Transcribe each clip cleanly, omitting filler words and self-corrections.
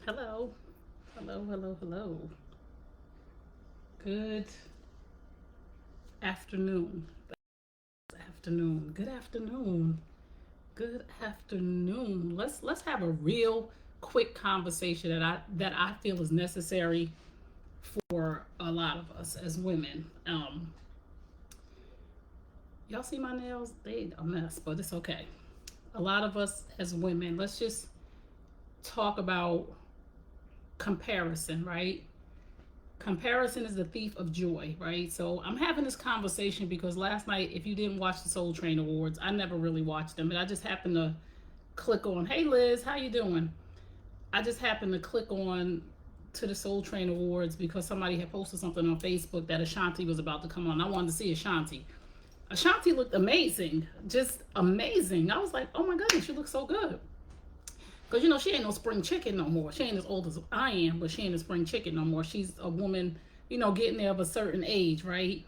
Hello. Hello, hello, hello. Good afternoon. Afternoon. Good afternoon. Good afternoon. Let's have a real quick conversation that I feel is necessary for a lot of us as women. Y'all see my nails? They a mess, but it's okay. A lot of us as women, let's just talk about comparison, right? Comparison is the thief of joy, right? So I'm having this conversation because last night, if you didn't watch the Soul Train Awards, I never really watched them, but I just happened to click on, hey Liz, how you doing? I just happened to click on to the Soul Train Awards because somebody had posted something on Facebook that Ashanti was about to come on. I wanted to see Ashanti. Ashanti looked amazing, just amazing. I was like, oh my goodness, she looks so good. Because, she ain't no spring chicken no more. She ain't as old as I am, but she ain't a spring chicken no more. She's a woman, getting there of a certain age, right?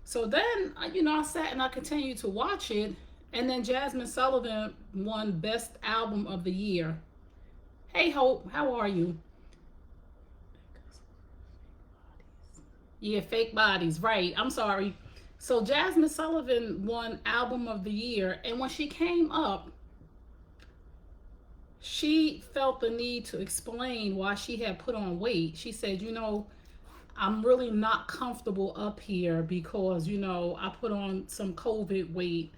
So then, I sat and I continued to watch it. And then Jasmine Sullivan won Best Album of the Year. Hey, Hope, how are you? Yeah, Fake Bodies, right. I'm sorry. So Jasmine Sullivan won Album of the Year. And when she came up, she felt the need to explain why she had put on weight. She said, I'm really not comfortable up here because, I put on some COVID weight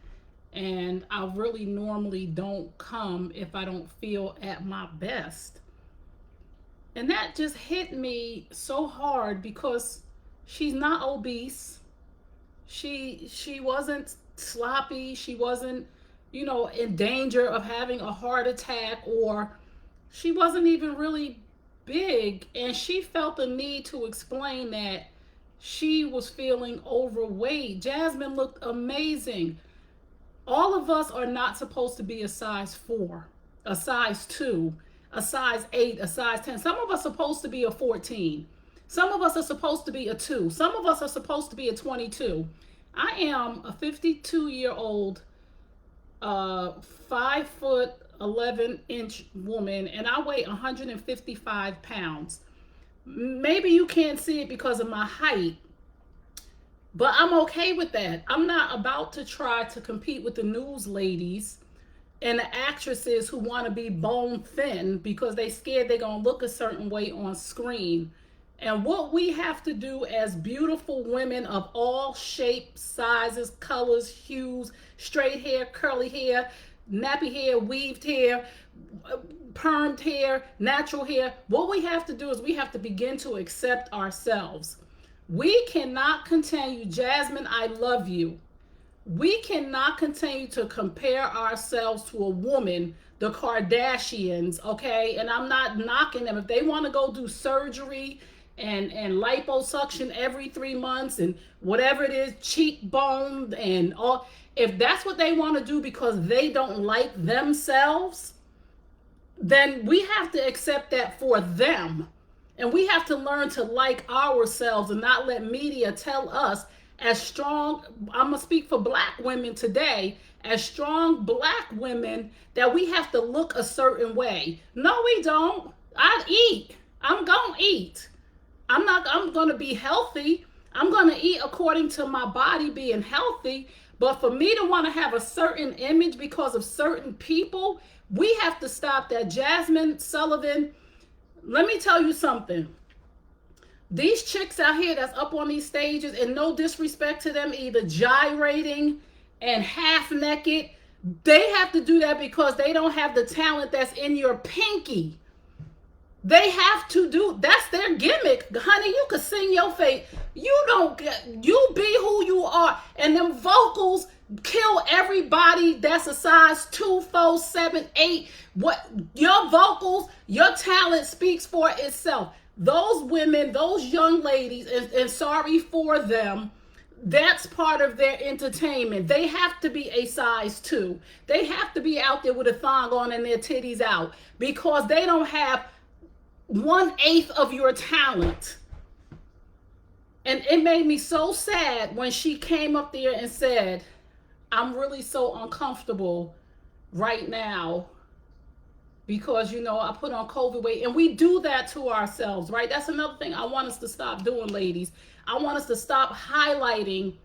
and I really normally don't come if I don't feel at my best. And that just hit me so hard because she's not obese. She wasn't sloppy. She wasn't, in danger of having a heart attack, or she wasn't even really big. And she felt the need to explain that she was feeling overweight. Jasmine looked amazing. All of us are not supposed to be a size 4, a size 2, a size 8, a size 10. Some of us are supposed to be a 14. Some of us are supposed to be a 2. Some of us are supposed to be a 22. I am a 52-year-old 5 foot 11-inch woman, and I weigh 155 pounds. Maybe you can't see it because of my height, but I'm okay with that. I'm not about to try to compete with the news ladies and the actresses who want to be bone thin because they scared they're going to look a certain way on screen. And what we have to do as beautiful women of all shapes, sizes, colors, hues, straight hair, curly hair, nappy hair, weaved hair, permed hair, natural hair, what we have to do is we have to begin to accept ourselves. We cannot continue, Jasmine, I love you. We cannot continue to compare ourselves to a woman, the Kardashians, okay? And I'm not knocking them. If they want to go do surgery and liposuction every 3 months and whatever it is, cheekbone and all, if that's what they want to do because they don't like themselves, then we have to accept that for them. And we have to learn to like ourselves and not let media tell us, as strong, I'm going to speak for black women today, as strong black women, that we have to look a certain way. No, we don't. I eat. I'm going to eat. I'm going to be healthy. I'm going to eat according to my body being healthy. But for me to want to have a certain image because of certain people, we have to stop that. Jasmine Sullivan, let me tell you something. These chicks out here that's up on these stages, and no disrespect to them, either gyrating and half naked, they have to do that because they don't have the talent that's in your pinky. They have to do, that's their gimmick. Honey, you could sing your face. You be who you are. And them vocals kill everybody that's a size 2, 4, 7, 8. What your vocals, your talent speaks for itself. Those women, those young ladies, and sorry for them, that's part of their entertainment. They have to be a size 2. They have to be out there with a thong on and their titties out because they don't have 1/8 of your talent. And it made me so sad when she came up there and said, I'm really so uncomfortable right now because, you know, I put on COVID weight. And we do that to ourselves, right? That's another thing I want us to stop doing, ladies. I want us to stop highlighting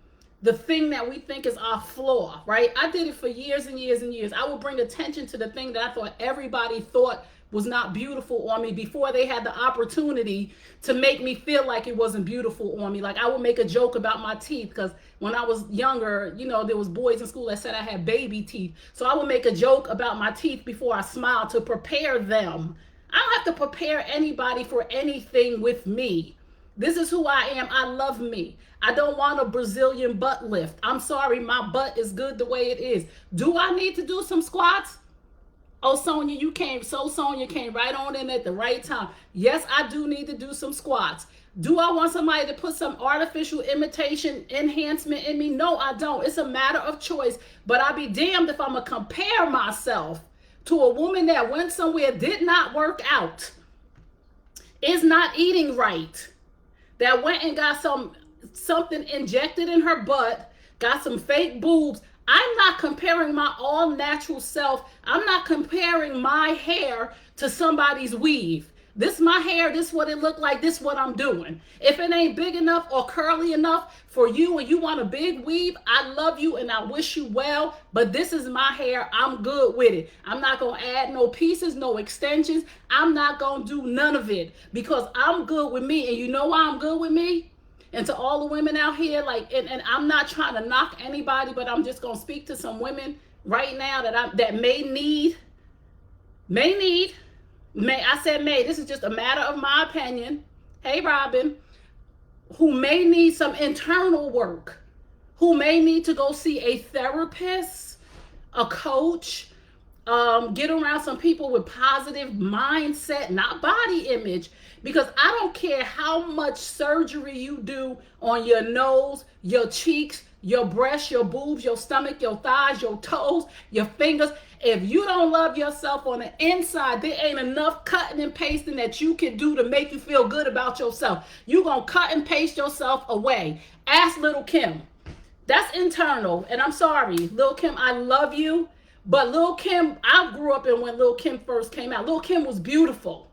the thing that we think is our flaw, right? I did it for years and years and years. I would bring attention to the thing that I thought everybody thought was not beautiful on me before they had the opportunity to make me feel like it wasn't beautiful on me. Like, I would make a joke about my teeth, because when I was younger, you know, there was boys in school that said I had baby teeth. So I would make a joke about my teeth before I smiled to prepare them. I don't have to prepare anybody for anything with me. This is who I am. I love me. I don't want a Brazilian butt lift. I'm sorry, my butt is good the way it is. Do I need to do some squats? Oh, Sonia, Sonia came right on in at the right time. Yes, I do need to do some squats. Do I want somebody to put some artificial imitation enhancement in me? No, I don't. It's a matter of choice. But I'll be damned if I'm going to compare myself to a woman that went somewhere, did not work out, is not eating right, that went and got something injected in her butt, got some fake boobs. I'm not comparing my all natural self. I'm not comparing my hair to somebody's weave. This is my hair. This is what it looked like. This is what I'm doing. If it ain't big enough or curly enough for you and you want a big weave, I love you and I wish you well, but this is my hair. I'm good with it. I'm not going to add no pieces, no extensions. I'm not going to do none of it because I'm good with me. And you know why I'm good with me? And to all the women out here, like, and I'm not trying to knock anybody, but I'm just going to speak to some women right now that may this is just a matter of my opinion. Hey, Robin, who may need some internal work, who may need to go see a therapist, a coach, get around some people with positive mindset, not body image. Because I don't care how much surgery you do on your nose, your cheeks, your breasts, your boobs, your stomach, your thighs, your toes, your fingers. If you don't love yourself on the inside, there ain't enough cutting and pasting that you can do to make you feel good about yourself. You're going to cut and paste yourself away. Ask Lil' Kim. That's internal. And I'm sorry, Lil' Kim, I love you. But Lil' Kim, I grew up in when Lil' Kim first came out. Lil' Kim was beautiful.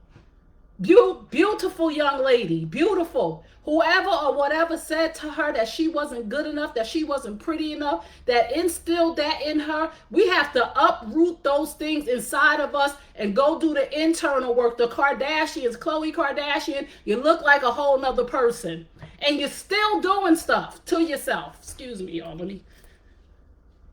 Beautiful young lady, beautiful. Whoever or whatever said to her that she wasn't good enough, that she wasn't pretty enough, that instilled that in her, we have to uproot those things inside of us and go do the internal work. The Kardashians, Khloe Kardashian, you look like a whole nother person. And you're still doing stuff to yourself. Excuse me, y'all.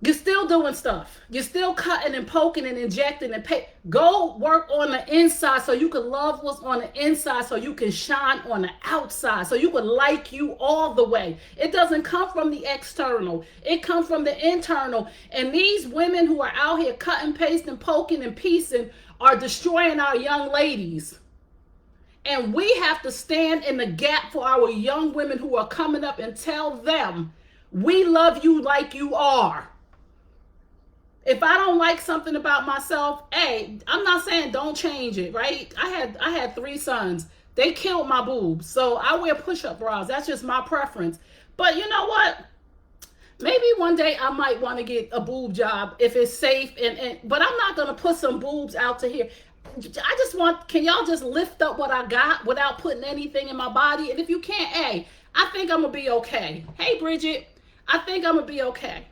You're still doing stuff. You're still cutting and poking and injecting and go work on the inside so you can love what's on the inside, so you can shine on the outside, so you can like you all the way. It doesn't come from the external. It comes from the internal. And these women who are out here cutting, pasting, poking, and piecing are destroying our young ladies. And we have to stand in the gap for our young women who are coming up and tell them, we love you like you are. If I don't like something about myself, hey, I'm not saying don't change it, right? I had 3 sons. They killed my boobs. So I wear push-up bras. That's just my preference. But you know what? Maybe one day I might want to get a boob job if it's safe. But I'm not going to put some boobs out to here. I just can y'all just lift up what I got without putting anything in my body? And if you can't, hey, I think I'm going to be okay. Hey, Bridget, I think I'm going to be okay.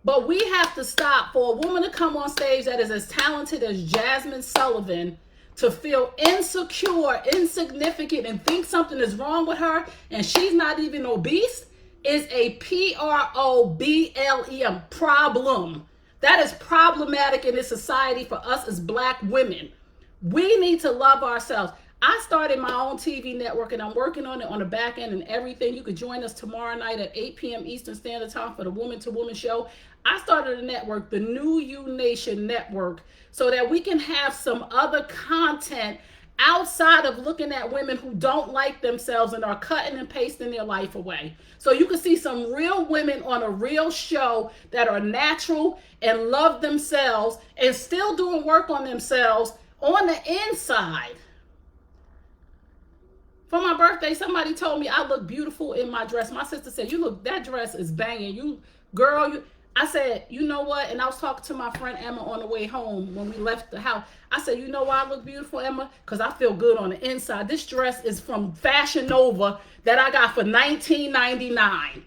But we have to stop for a woman to come on stage that is as talented as Jasmine Sullivan to feel insecure, insignificant, and think something is wrong with her, and she's not even obese, is a problem, problem. That is problematic in this society for us as Black women. We need to love ourselves. I started my own TV network, and I'm working on it on the back end and everything. You could join us tomorrow night at 8 p.m. Eastern Standard Time for the Woman to Woman show. I started a network, the New You Nation Network, so that we can have some other content outside of looking at women who don't like themselves and are cutting and pasting their life away. So you can see some real women on a real show that are natural and love themselves and still doing work on themselves on the inside. For my birthday, somebody told me I look beautiful in my dress. My sister said, that dress is banging. I said, you know what? And I was talking to my friend Emma on the way home when we left the house. I said, you know why I look beautiful, Emma? Because I feel good on the inside. This dress is from Fashion Nova that I got for $19.99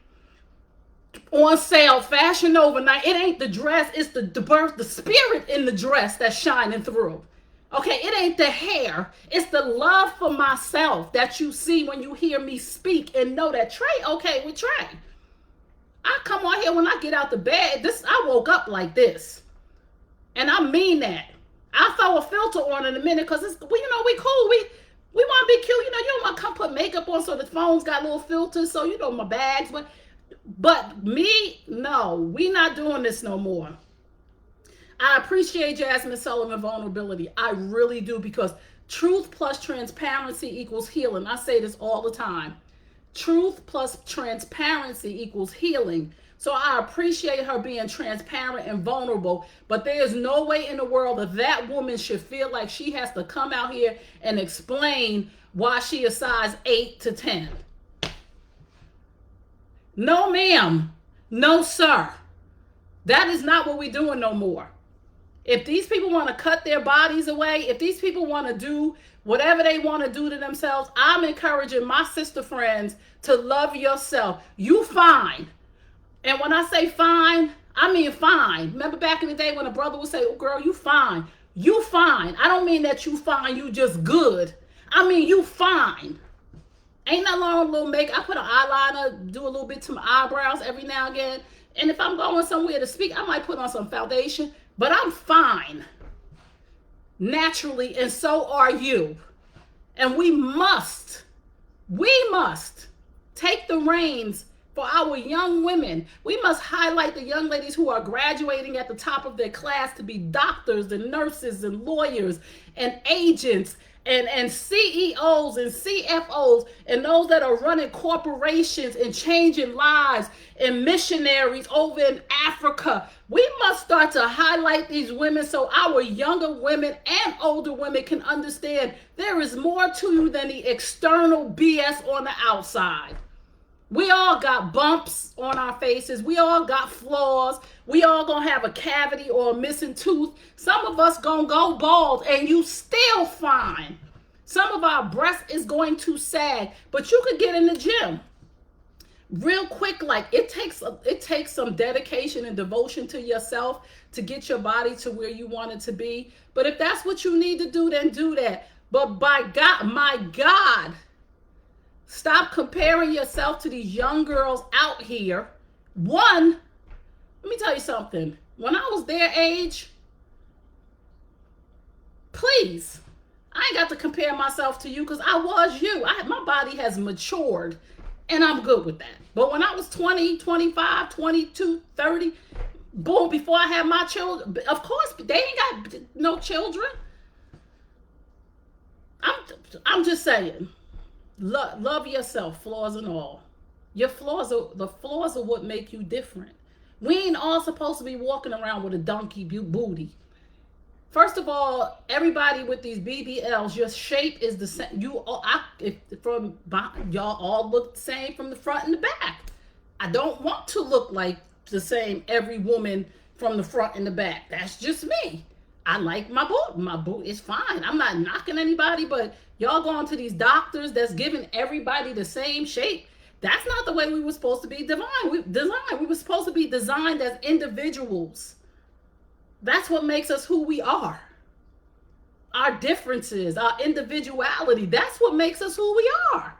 on sale. Fashion Nova. Now, it ain't the dress, it's the spirit in the dress that's shining through. Okay, it ain't the hair. It's the love for myself that you see when you hear me speak and know that Trey okay with Trey. I come on here when I get out the bed. I woke up like this. And I mean that. I'll throw a filter on in a minute because we cool. We want to be cute. You don't want to come put makeup on so the phone's got little filters. So, my bags. But me, no, we not doing this no more. I appreciate Jazmine Sullivan vulnerability. I really do, because truth plus transparency equals healing. I say this all the time. Truth plus transparency equals healing. So I appreciate her being transparent and vulnerable, but there is no way in the world that woman should feel like she has to come out here and explain why she is size 8 to 10. No, ma'am. No, sir. That is not what we're doing no more. If these people want to cut their bodies away, if these people want to do whatever they want to do to themselves, I'm encouraging my sister friends to love yourself. You fine. And when I say fine, I mean fine. Remember back in the day when a brother would say, oh, girl, you fine. You fine. I don't mean that you fine, you just good. I mean you fine. Ain't nothing wrong with a little makeup. I put an eyeliner, do a little bit to my eyebrows every now and again. And if I'm going somewhere to speak, I might put on some foundation. But I'm fine. Naturally, and so are you. And we must take the reins for our young women. We must highlight the young ladies who are graduating at the top of their class to be doctors and nurses and lawyers and agents and CEOs and CFOs and those that are running corporations and changing lives and missionaries over in Africa. We must start to highlight these women so our younger women and older women can understand there is more to you than the external BS on the outside. We all got bumps on our faces. We all got flaws. We all gonna have a cavity or a missing tooth. Some of us gonna go bald and you still fine. Some of our breast is going to sag, but you could get in the gym real quick. Like it takes some dedication and devotion to yourself to get your body to where you want it to be. But if that's what you need to do, then do that. But by God, my God, stop comparing yourself to these young girls out here. One, let me tell you something. When I was their age, please, I ain't got to compare myself to you because I was you. My body has matured and I'm good with that. But when I was 20, 25, 22, 30, boom, before I had my children, of course, they ain't got no children. I'm just saying. Love yourself, flaws and all. The flaws are what make you different. We ain't all supposed to be walking around with a donkey booty. First of all, everybody with these BBLs, your shape is the same. Y'all all look the same from the front and the back. I don't want to look like the same every woman from the front and the back. That's just me. I like my boot. My boot is fine. I'm not knocking anybody, but y'all going to these doctors that's giving everybody the same shape. That's not the way we were supposed to be designed. We were supposed to be designed as individuals. That's what makes us who we are. Our differences, our individuality, that's what makes us who we are.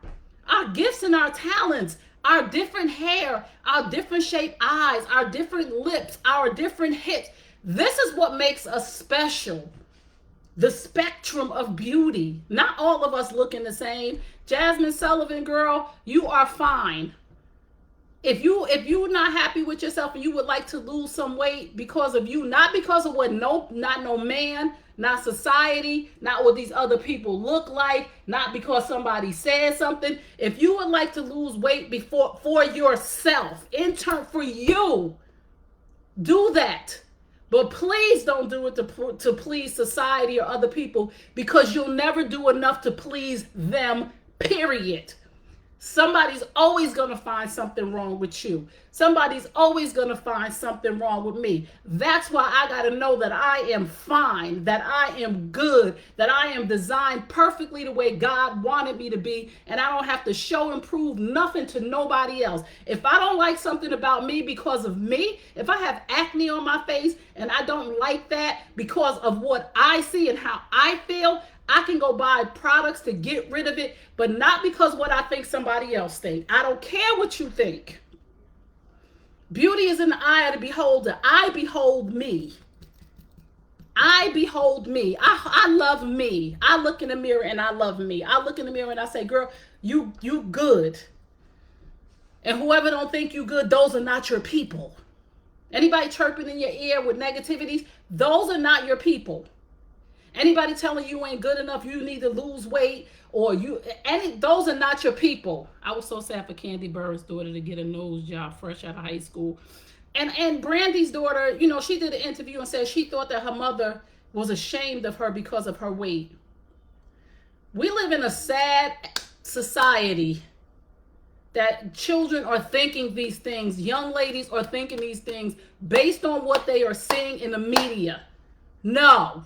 Our gifts and our talents, our different hair, our different shaped eyes, our different lips, our different hips. This is what makes us special. The spectrum of beauty. Not all of us looking the same. Jazmine Sullivan, girl, you are fine. If you're not happy with yourself and you would like to lose some weight because of you, not because of not no man, not society, not what these other people look like, not because somebody said something. If you would like to lose weight for yourself, in turn for you, do that. But please don't do it to please society or other people, because you'll never do enough to please them, period. Somebody's always going to find something wrong with you. Somebody's always going to find something wrong with me. That's why I got to know that I am fine, that I am good, that I am designed perfectly the way God wanted me to be, and I don't have to show and prove nothing to nobody else. If I don't like something about me because of me, if I have acne on my face and I don't like that because of what I see and how I feel, I can go buy products to get rid of it, but not because what I think somebody else think. I don't care what you think. Beauty is in the eye of the beholder. I behold me. I behold me. I love me. I look in the mirror and I love me. I look in the mirror and I say, girl, you good. And whoever don't think you good, those are not your people. Anybody chirping in your ear with negativities, those are not your people. Anybody telling you ain't good enough, you need to lose weight, or those are not your people. I was so sad for Candy Burr's daughter to get a nose job fresh out of high school. And Brandy's daughter, she did an interview and said she thought that her mother was ashamed of her because of her weight. We live in a sad society that children are thinking these things, young ladies are thinking these things based on what they are seeing in the media. No.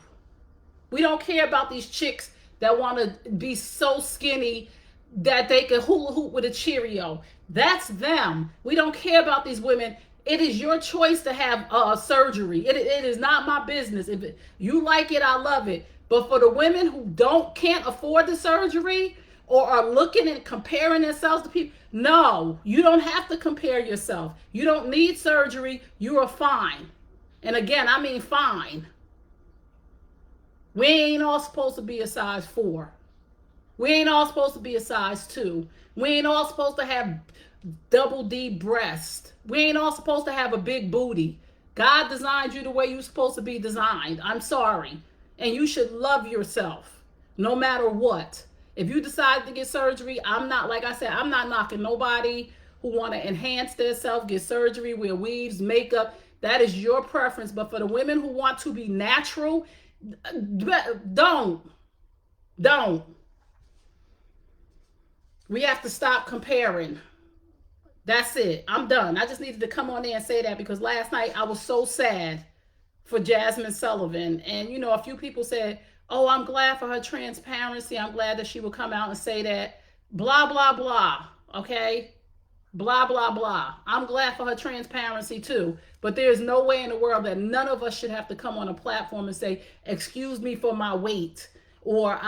We don't care about these chicks that want to be so skinny that they can hula hoop with a Cheerio. That's them. We don't care about these women. It is your choice to have surgery. It is not my business. If you like it, I love it. But for the women who can't afford the surgery or are looking and comparing themselves to people, no, you don't have to compare yourself. You don't need surgery. You are fine. And again, I mean fine. We ain't all supposed to be a size 4. We ain't all supposed to be a size 2. We ain't all supposed to have double D breast. We ain't all supposed to have a big booty. God designed you the way you're supposed to be designed. I'm sorry. And you should love yourself no matter what. If you decide to get surgery, like I said, I'm not knocking nobody who want to enhance themselves, get surgery, wear weaves, makeup. That is your preference. But for the women who want to be natural, don't. We have to stop comparing. That's it. I'm done. I just needed to come on there and say that because last night I was so sad for Jazmine Sullivan. And, a few people said, oh, I'm glad for her transparency. I'm glad that she will come out and say that. Blah, blah, blah. Okay? Blah, blah, blah. I'm glad for her transparency too. But there's no way in the world that none of us should have to come on a platform and say, excuse me for my weight. Or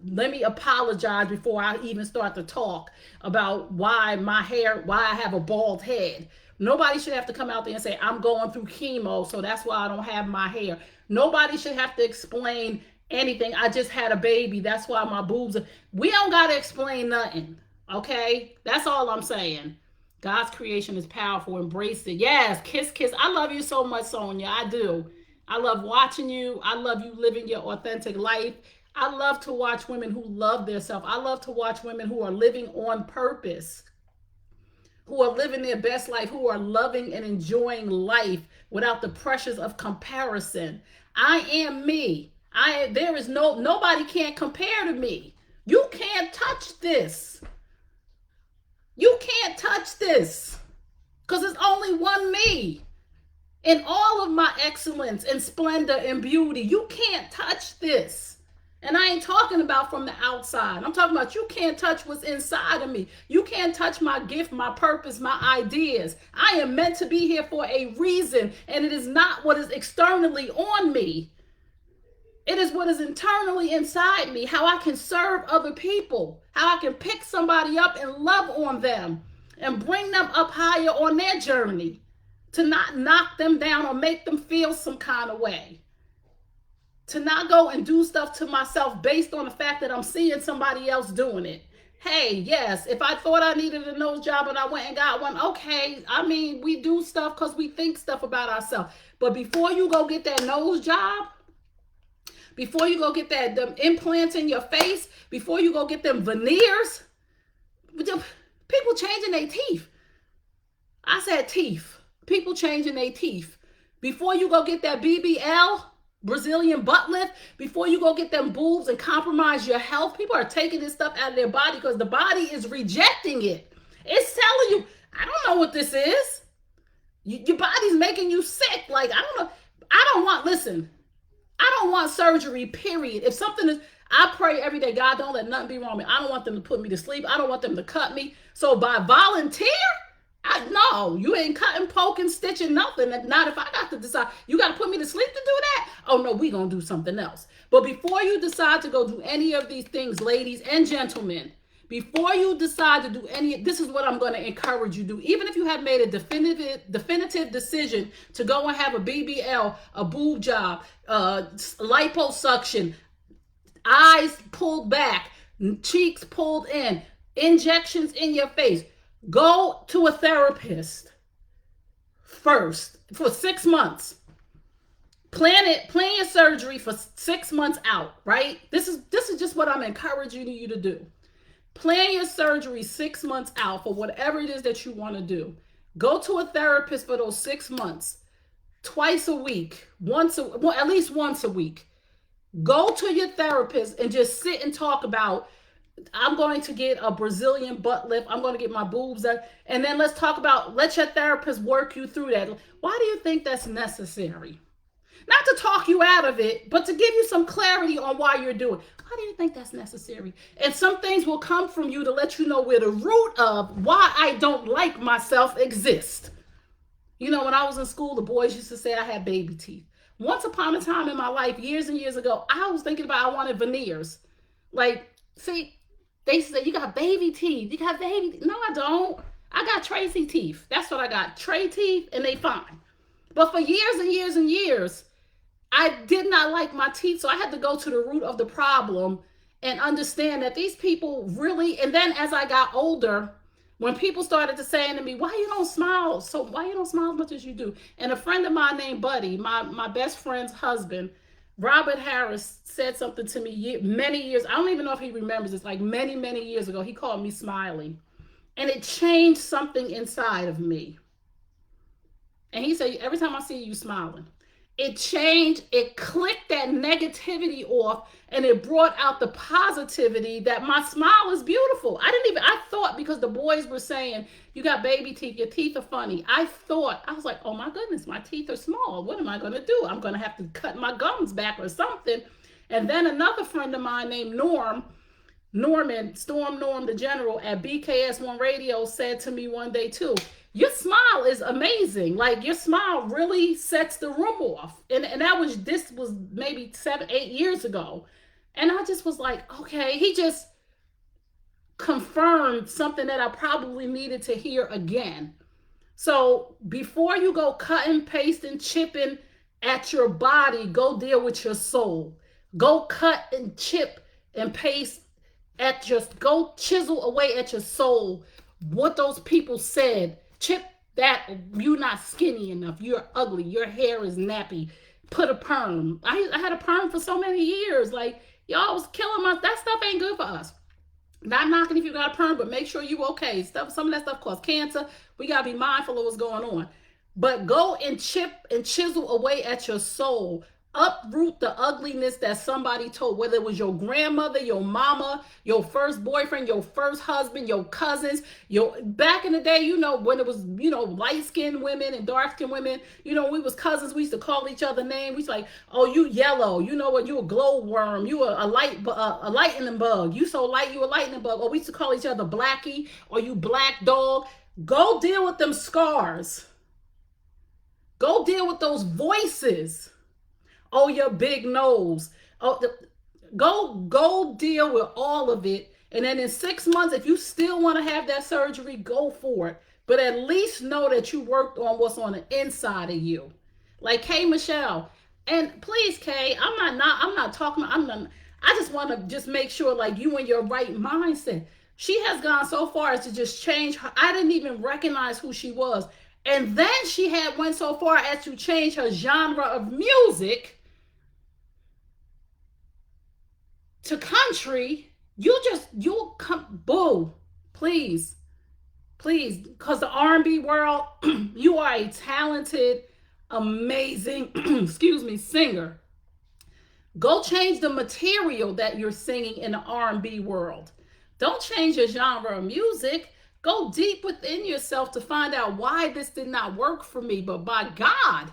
let me apologize before I even start to talk about why I have a bald head. Nobody should have to come out there and say, I'm going through chemo, so that's why I don't have my hair. Nobody should have to explain anything. I just had a baby. That's why my boobs are. We don't got to explain nothing. Okay? That's all I'm saying. God's creation is powerful. Embrace it. Yes, kiss, kiss. I love you so much, Sonia. I do. I love watching you. I love you living your authentic life. I love to watch women who love themselves. I love to watch women who are living on purpose, who are living their best life, who are loving and enjoying life without the pressures of comparison. I am me. There is nobody can't compare to me. You can't touch this. You can't touch this because it's only one me. In all of my excellence and splendor and beauty, you can't touch this. And I ain't talking about from the outside. I'm talking about you can't touch what's inside of me. You can't touch my gift, my purpose, my ideas. I am meant to be here for a reason, and it is not what is externally on me. It is what is internally inside me, how I can serve other people, how I can pick somebody up and love on them and bring them up higher on their journey, to not knock them down or make them feel some kind of way. To not go and do stuff to myself based on the fact that I'm seeing somebody else doing it. Hey, yes, if I thought I needed a nose job and I went and got one, okay. I mean, we do stuff because we think stuff about ourselves. But before you go get that nose job, before you go get them implants in your face, before you go get them veneers, people changing their teeth. I said teeth. People changing their teeth. Before you go get that BBL, Brazilian butt lift before you go get them boobs and compromise your health. People are taking this stuff out of their body because the body is rejecting it. It's telling you, I don't know what this is. Your body's making you sick. Like, I don't know. I don't want, listen, I don't want surgery, period. If something is, I pray every day, God, don't let nothing be wrong with me. I don't want them to put me to sleep. I don't want them to cut me. So by volunteer, no, you ain't cutting, poking, stitching, nothing. Not if I got to decide. You got to put me to sleep to do that? Oh, no, we going to do something else. But before you decide to go do any of these things, ladies and gentlemen, before you decide to do any, this is what I'm going to encourage you to do. Even if you have made a definitive decision to go and have a BBL, a boob job, liposuction, eyes pulled back, cheeks pulled in, injections in your face, go to a therapist first for 6 months. Plan your surgery for 6 months out, right? This is just what I'm encouraging you to do. Plan your surgery 6 months out for whatever it is that you want to do. Go to a therapist for those 6 months, twice a week, at least once a week. Go to your therapist and just sit and talk about, I'm going to get a Brazilian butt lift. I'm going to get my boobs up. And then let's talk about, let your therapist work you through that. Why do you think that's necessary? Not to talk you out of it, but to give you some clarity on why you're doing it. Why do you think that's necessary? And some things will come from you to let you know where the root of why I don't like myself exists. You know, when I was in school, the boys used to say I had baby teeth. Once upon a time in my life, years and years ago, I was thinking about I wanted veneers. Like, see, they said, you got baby teeth. You got baby teeth. No, I don't. I got Tracy teeth. That's what I got. Tray teeth, and they fine. But for years and years and years, I did not like my teeth, so I had to go to the root of the problem and understand that these people really, and then as I got older, when people started to saying to me, why you don't smile? So why you don't smile as much as you do? And a friend of mine named Buddy, my best friend's husband, Robert Harris, said something to me many years, I don't even know if he remembers this, like many, many years ago, he called me smiling. And it changed something inside of me. And he said, every time I see you smiling, it changed, it clicked that negativity off, and it brought out the positivity that my smile is beautiful. I thought, because the boys were saying, you got baby teeth, your teeth are funny. I was like, oh my goodness, my teeth are small. What am I going to do? I'm going to have to cut my gums back or something. And then another friend of mine named Storm Norm, the general at BKS1 Radio, said to me one day too, your smile is amazing. Like, your smile really sets the room off. And this was maybe 7-8 years ago. And I just was like, okay, he just confirmed something that I probably needed to hear again. So before you go cutting, pasting, chipping at your body, go deal with your soul. Go cut and chip and paste go chisel away at your soul what those people said. Chip that, you're not skinny enough, you're ugly, your hair is nappy, put a perm. I had a perm for so many years. Like, y'all was killing that stuff ain't good for us. Not knocking if you got a perm, but make sure you okay. Some of that stuff causes cancer. We gotta be mindful of what's going on. But go and chip and chisel away at your soul. Uproot the ugliness that somebody told, whether it was your grandmother, your mama, your first boyfriend, your first husband, your cousins, back in the day, when it was, light-skinned women and dark-skinned women, we was cousins, we used to call each other names. We used to like, oh, you yellow, you know what, you a glowworm, you a lightning bug, you so light, you a lightning bug. Or we used to call each other Blackie, or you black dog. Go deal with them scars. Go deal with those voices. Oh, your big nose. Oh, go deal with all of it. And then in 6 months, if you still want to have that surgery, go for it. But at least know that you worked on what's on the inside of you. Like Kay Michelle. And please, Kay, I just want to just make sure, like, you in your right mindset. She has gone so far as to just change her. I didn't even recognize who she was. And then she went so far as to change her genre of music to country. You'll come, boo, please, because the R&B world, you are a talented, amazing, excuse me, singer. Go change the material that you're singing in the R&B world. Don't change your genre of music. Go deep within yourself to find out why this did not work for me. But by God,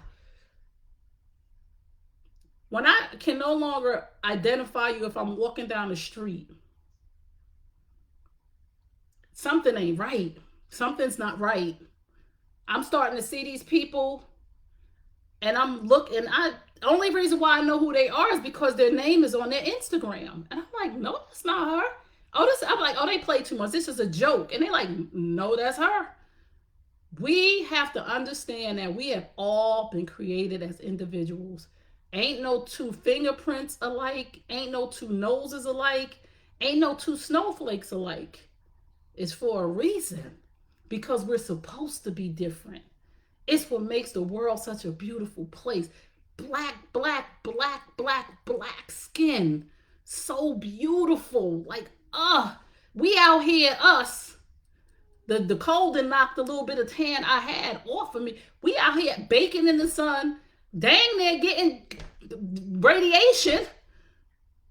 when I can no longer identify you if I'm walking down the street, something ain't right. Something's not right. I'm starting to see these people and I'm looking. Only reason why I know who they are is because their name is on their Instagram. And I'm like, no, that's not her. I'm like, oh, they play too much. This is a joke. And they're like, no, that's her. We have to understand that we have all been created as individuals. Ain't no two fingerprints alike. Ain't no two noses alike. Ain't no two snowflakes alike. It's for a reason. Because we're supposed to be different. It's what makes the world such a beautiful place. Black, black, black, black, black skin. So beautiful. Like, we out here, us. The cold and knocked a little bit of tan I had off of me. We out here baking in the sun, dang near getting radiation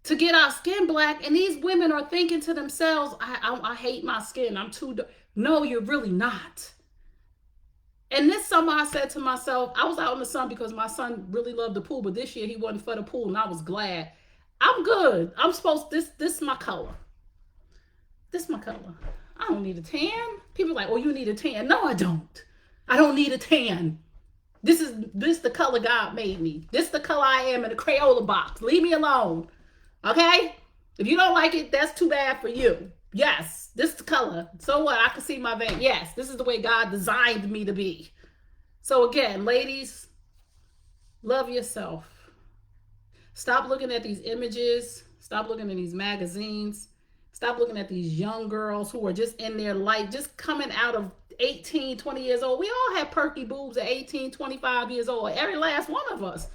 to get our skin black. And these women are thinking to themselves, I hate my skin. I'm too dark. No, you're really not. And this summer I said to myself, I was out in the sun because my son really loved the pool, but this year he wasn't for the pool and I was glad. I'm good. I'm supposed, this is my color. This is my color. I don't need a tan. People are like, oh, you need a tan. No, I don't. I don't need a tan. This the color God made me. This is the color I am in a Crayola box. Leave me alone. Okay? If you don't like it, that's too bad for you. Yes, this is the color. So what? I can see my vein. Yes, this is the way God designed me to be. So again, ladies, love yourself. Stop looking at these images. Stop looking at these magazines. Stop looking at these young girls who are just in their life, just coming out of 18, 20 years old. We all had perky boobs at 18, 25 years old. Every last one of us.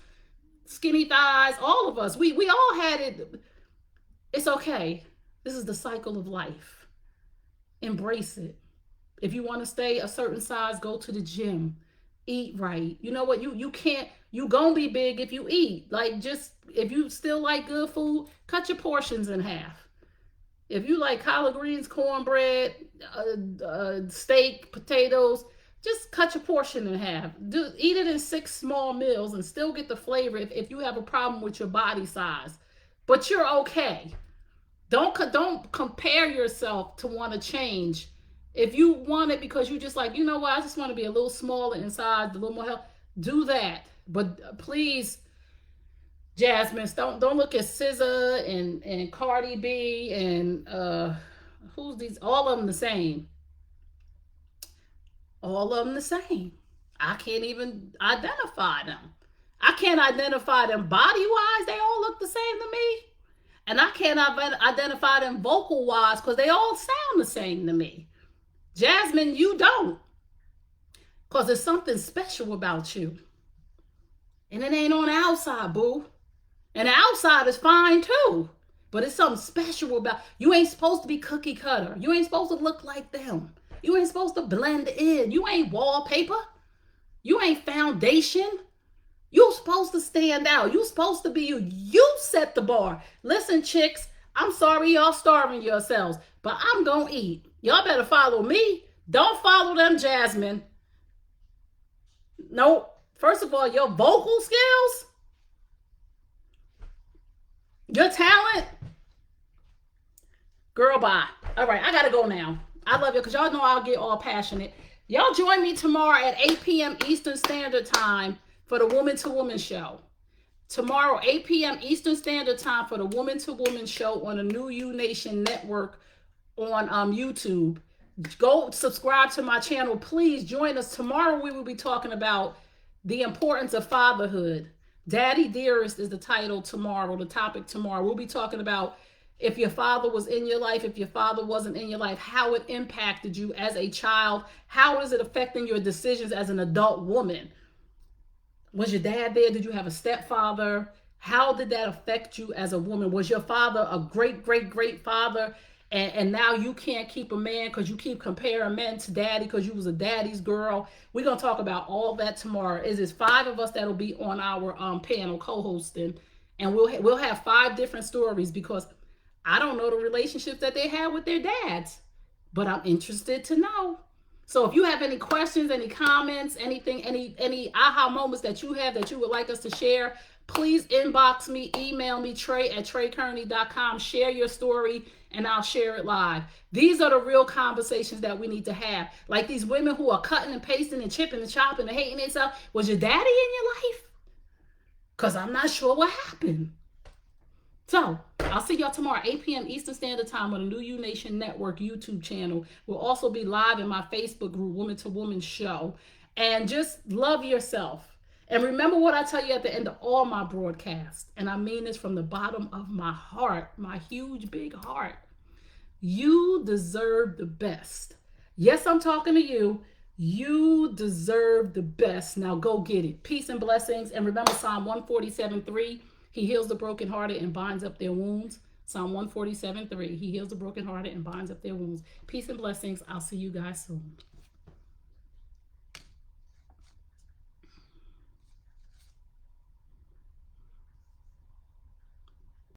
Skinny thighs, all of us. We all had it. It's okay. This is the cycle of life. Embrace it. If you want to stay a certain size, go to the gym. Eat right. You know what? You can't, you gonna be big if you eat. Like, just, if you still like good food, cut your portions in half. If you like collard greens, cornbread, steak, potatoes, just cut your portion in half. Eat it in 6 small meals and still get the flavor if you have a problem with your body size. But you're okay. Don't compare yourself to want to change. If you want it because you just like, you know what, I just want to be a little smaller inside, a little more health, do that. But please, Jasmine, don't look at SZA and Cardi B and who's these? All of them the same. All of them the same. I can't even identify them. I can't identify them body-wise. They all look the same to me. And I can't identify them vocal-wise because they all sound the same to me. Jasmine, you don't. Because there's something special about you. And it ain't on the outside, boo. And the outside is fine too. But it's something special about you. Ain't supposed to be cookie cutter. You ain't supposed to look like them. You ain't supposed to blend in. You ain't wallpaper. You ain't foundation. You're supposed to stand out. You're supposed to be you. You set the bar. Listen, chicks, I'm sorry y'all starving yourselves, but I'm going to eat. Y'all better follow me. Don't follow them, Jasmine. Nope. First of all, your vocal skills, your talent, girl, bye. All right, I got to go now. I love you because y'all know I'll get all passionate. Y'all join me tomorrow at 8 p.m. Eastern Standard Time for the Woman to Woman Show. Tomorrow, 8 p.m. Eastern Standard Time for the Woman to Woman Show on the New You Nation Network on YouTube. Go subscribe to my channel. Please join us. Tomorrow we will be talking about the importance of fatherhood. Daddy Dearest is the title tomorrow, the topic tomorrow. We'll be talking about if your father was in your life, if your father wasn't in your life, how it impacted you as a child. How is it affecting your decisions as an adult woman? Was your dad there? Did you have a stepfather? How did that affect you as a woman? Was your father a great, great, great father? And now you can't keep a man because you keep comparing men to daddy because you was a daddy's girl. We're going to talk about all that tomorrow. It's 5 of us that'll be on our panel co-hosting. And we'll have 5 different stories, because I don't know the relationships that they had with their dads, but I'm interested to know. So if you have any questions, any comments, anything, any aha moments that you have that you would like us to share, please inbox me, email me, Trey@TreyKearney.com. Share your story and I'll share it live. These are the real conversations that we need to have. Like these women who are cutting and pasting and chipping and chopping and hating themselves. Was your daddy in your life? Because I'm not sure what happened. So I'll see y'all tomorrow, 8 p.m. Eastern Standard Time on the New You Nation Network YouTube channel. We'll also be live in my Facebook group, Woman to Woman Show. And just love yourself. And remember what I tell you at the end of all my broadcasts. And I mean this from the bottom of my heart, my huge, big heart. You deserve the best. Yes, I'm talking to you. You deserve the best. Now go get it. Peace and blessings. And remember Psalm 147:3. He heals the brokenhearted and binds up their wounds. Psalm 147:3. He heals the brokenhearted and binds up their wounds. Peace and blessings. I'll see you guys soon.